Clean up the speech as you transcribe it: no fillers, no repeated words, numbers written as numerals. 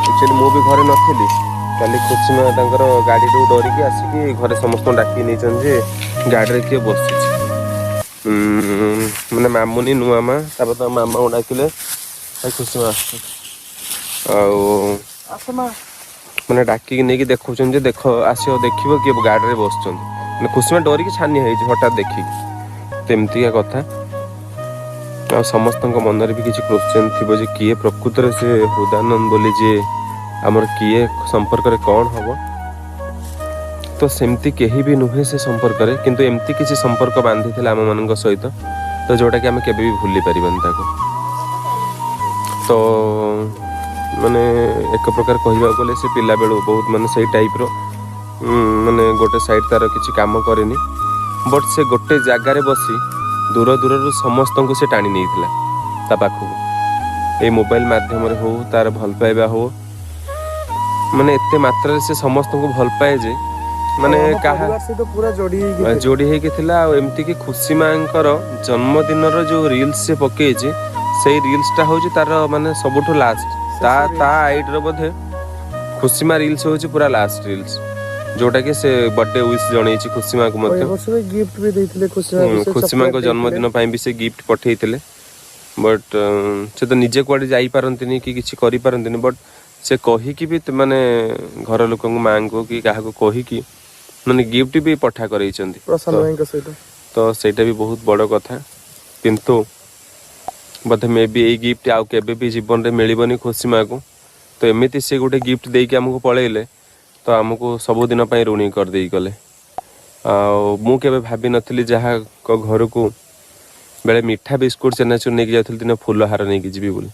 actually मु भी घरे नथिली काली खुसीमा तांकर गाड़ी रू डरिकी आसिकी घरे समस्त डाकी नहीं जे गाड़ी रे किए बस मैंने मामुनी नुआ माँ तो मामा को डाकिले खुसीमा मैंने डाकिकी नहीं देखुं देख आस देख किए गाड़ी में बस खुसीमा डरिकी छानी हठात देखिकी तेमतिका कथा आ समस्त मनरे भी किसी क्वेश्चन थी जे किए प्रकृत में से हृदयानंद बोली जे आमर किए संपर्क रे कौन हम तो सेमती कहीं भी नुहे से संपर्क रे किंतु एमती किसी संपर्क बांधी थे आम मान सहित तो जोटा कि आम के भी भूली पारबानी तो माने एक प्रकार कहवा गले से पिला बेलू बहुत माने सही टाइप रो माने गोटे साइड तार किसी काम करेनी बट से गोटे जगार बसी दूर दूर समस्त को से टाणी नहीं ता पाखक ये मोबाइल माध्यम हो तार भल पाइबा हो माने एते मात्रा से समस्त को भल पाए जे माने कहा से तो पूरा जोड़ी है थिला एमती कि खुशी मांकर जन्मदिन जो रील्स से पके से रील्स टा हो तार माने सबुठो लास्ट ता आईडी रो बोधे खुशी मा रील्स हो पूरा लास्ट रील्स जोटा कि से बर्थडे विश जणै खुशी माँ को मध्य गिफ्ट भी देथिले खुशी माँ को जन्मदिन ପାଇଁ भी से गिफ्ट पठेइथिले बट से तो निजे कुआडे जाई पारंतिनी कि किछि करि पारंतिनी बट से कही कि भी माने घर लोक माँ को कि काहा को कही कि माने गिफ्ट भी पठा करैचंदी प्रसन्न भाई के सहित तो सेटा भी बहुत बड़ कथा किंतु बोधे मे भी ए गिफ्ट आउ केबे भी जीवन रे मिलिबनी खुशी माँ को तो एमिति से गोटे गिफ्ट देई के हमको पळेइले तो आमको सबुदिन ऋणी कर देई गले मु केबे भाभी नथिली जहा को घर को बेले मीठा बिस्कुट चेनाचूर नहीं जाती दिन फूल हार नहीं जी बोली